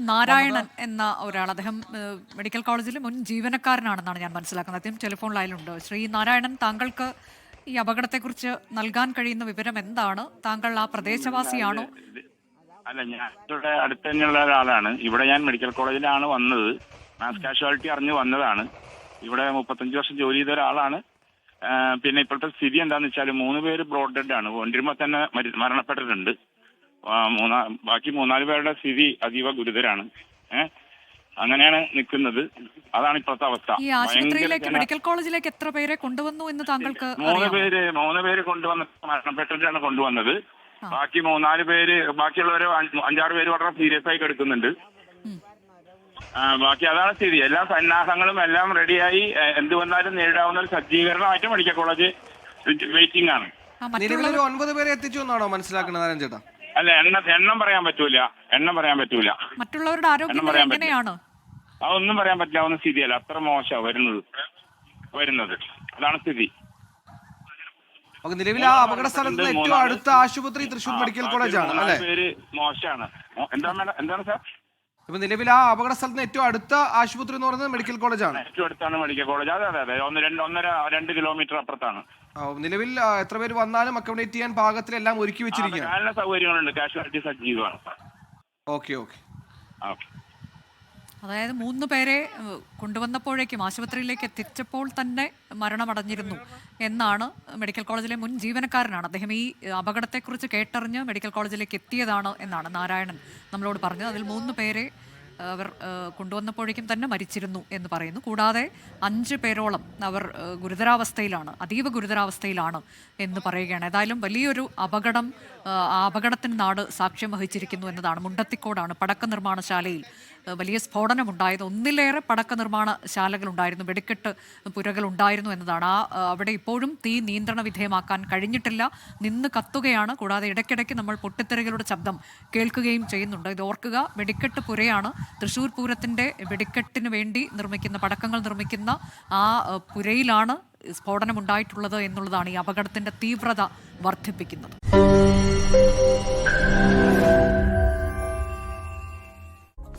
നാരായണൻ എന്ന ഒരാൾ, അദ്ദേഹം മെഡിക്കൽ കോളേജിലെ മുൻ ജീവനക്കാരനാണെന്നാണ് ഞാൻ മനസ്സിലാക്കുന്നത്. അദ്ദേഹം ടെലിഫോൺ ലൈനിലുണ്ട്. ശ്രീ നാരായണൻ, താങ്കൾക്ക് ഈ അപകടത്തെക്കുറിച്ച് നൽകാൻ കഴിയുന്ന വിവരം എന്താണ്? താങ്കൾ ആ പ്രദേശവാസിയാണോ? അല്ല, ഞാൻ ഇവിടെ അടുത്ത് തന്നെയുള്ള ഒരാളാണ്. ഇവിടെ ഞാൻ മെഡിക്കൽ കോളേജിലാണ് വന്നത്. മാസ് കാഷ്വാലിറ്റി അറിഞ്ഞ് വന്നതാണ്. ഇവിടെ 35 വർഷം ജോലി ചെയ്ത ഒരാളാണ്. പിന്നെ ഇപ്പോഴത്തെ സ്ഥിതി എന്താന്ന് വെച്ചാൽ 3 പേര് ബ്രോഡ് ഡെഡ് ആണ്. കൊണ്ടിരുമ്പോ തന്നെ മരണപ്പെട്ടിട്ടുണ്ട്. ബാക്കി 3-4 പേരുടെ സ്ഥിതി അതീവ ഗുരുതരാണ്. അങ്ങനെയാണ് നിൽക്കുന്നത്. അതാണ് ഇപ്പോഴത്തെ അവസ്ഥ. ഈ ആശുപത്രിയിലേക്ക്, മെഡിക്കൽ കോളേജിലേക്ക് എത്ര പേരെ കൊണ്ടുവന്നു എന്ന് താങ്കൾക്ക്? 3 പേര് കൊണ്ടുവന്ന് മരണപ്പെട്ടിട്ടാണ് കൊണ്ടുവന്നത്. ബാക്കി 3-4 പേര്, ബാക്കിയുള്ളവര് 5-6 പേര് വളരെ സീരിയസ് ആയി കിടക്കുന്നുണ്ട്. ബാക്കി അതാണ് സ്ഥിതി. എല്ലാ സന്നാഹങ്ങളും എല്ലാം റെഡിയായി എന്ത് വന്നാലും നേരിടാവുന്ന ഒരു സജ്ജീകരണമായിട്ട് മെഡിക്കൽ കോളേജ് വെയിറ്റിംഗ് ആണ്. നിലവിൽ 9 പേരെ എത്തിച്ചു എന്നാണോ മനസ്സിലാക്കുന്നത് നാരായണൻ ചേട്ടാ? അല്ല, എണ്ണം പറയാൻ പറ്റൂല. മറ്റുള്ളവരുടെ ആരോഗ്യം എങ്ങനെയാണ്? അതൊന്നും പറയാൻ പറ്റില്ലാവുന്ന സ്ഥിതിയല്ല. അത്ര മോശമാണ് വരുന്നത്. അതാണ് സ്ഥിതി. നിലവിൽ ആ അപകട സ്ഥലത്ത് ഏറ്റവും അടുത്ത ആശുപത്രി തൃശൂർ മെഡിക്കൽ കോളേജാണ് അല്ലെ? പേര് മോശമാണ്. എന്താണ് സാർ? ഇപ്പൊ നിലവിൽ ആ അപകട സ്ഥലത്തിന് ഏറ്റവും അടുത്ത ആശുപത്രി എന്ന് പറയുന്നത് മെഡിക്കൽ കോളേജാണ്. ഏറ്റവും അടുത്താണ് മെഡിക്കൽ കോളേജ്. അതെ. 1-2 കിലോമീറ്റർ അപ്പുറത്താണ്. നിലവിൽ എത്ര പേര് വന്നാലും അക്കോമഡേറ്റ് ചെയ്യാൻ പാകത്തിലെല്ലാം ഒരുക്കി വെച്ചിരിക്കുകയാണ്. നല്ല സൗകര്യങ്ങളുണ്ട്. കാഷ്വാലിറ്റി സജ്ജീവമാണ്. ഓക്കെ. അതായത് 3 പേരെ കൊണ്ടുവന്നപ്പോഴേക്കും ആശുപത്രിയിലേക്ക് എത്തിച്ചപ്പോൾ തന്നെ മരണമടഞ്ഞിരുന്നു എന്നാണ് മെഡിക്കൽ കോളേജിലെ മുൻ ജീവനക്കാരനാണ് അദ്ദേഹം. ഈ അപകടത്തെക്കുറിച്ച് കേട്ടറിഞ്ഞ് മെഡിക്കൽ കോളേജിലേക്ക് എത്തിയതാണ് എന്നാണ് നാരായണൻ നമ്മളോട് പറഞ്ഞത്. അതിൽ 3 പേരെ അവർ കൊണ്ടുവന്നപ്പോഴേക്കും തന്നെ മരിച്ചിരുന്നു എന്ന് പറയുന്നു. കൂടാതെ 5 പേരോളം അവർ ഗുരുതരാവസ്ഥയിലാണ്, അതീവ ഗുരുതരാവസ്ഥയിലാണ് എന്ന് പറയുകയാണ്. ഏതായാലും വലിയൊരു അപകടം, ആ അപകടത്തിന് നാട് സാക്ഷ്യം വഹിച്ചിരിക്കുന്നു എന്നതാണ്. മുണ്ടത്തിക്കോടാണ് പടക്ക നിർമ്മാണശാലയിൽ വലിയ സ്ഫോടനമുണ്ടായത്. 1-ലേറെ പടക്ക നിർമ്മാണശാലകളുണ്ടായിരുന്നു, വെടിക്കെട്ട് പുരകളുണ്ടായിരുന്നു എന്നതാണ്. അവിടെ ഇപ്പോഴും തീ നിയന്ത്രണ വിധേയമാക്കാൻ കഴിഞ്ഞിട്ടില്ല, നിന്ന് കത്തുകയാണ്. കൂടാതെ ഇടയ്ക്കിടയ്ക്ക് നമ്മൾ പൊട്ടിത്തെറികളുടെ ശബ്ദം കേൾക്കുകയും ചെയ്യുന്നുണ്ട്. ഇത് ഓർക്കുക, വെടിക്കെട്ട് പുരയാണ്. തൃശ്ശൂർ പൂരത്തിൻ്റെ വെടിക്കെട്ടിന് വേണ്ടി നിർമ്മിക്കുന്ന, പടക്കങ്ങൾ നിർമ്മിക്കുന്ന ആ പുരയിലാണ് സ്ഫോടനമുണ്ടായിട്ടുള്ളത് എന്നുള്ളതാണ് ഈ അപകടത്തിൻ്റെ തീവ്രത വർദ്ധിപ്പിക്കുന്നത്.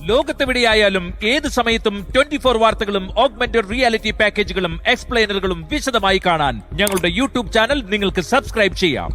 ലോകത്തെവിടെയായാലും ഏത് സമയത്തും 24 വാർത്തകളും ഓഗ്മെന്റഡ് റിയാലിറ്റി പാക്കേജുകളും എക്സ്പ്ലെയിനറുകളും വിശദമായി കാണാൻ ഞങ്ങളുടെ യൂട്യൂബ് ചാനൽ നിങ്ങൾക്ക് സബ്സ്ക്രൈബ് ചെയ്യാം.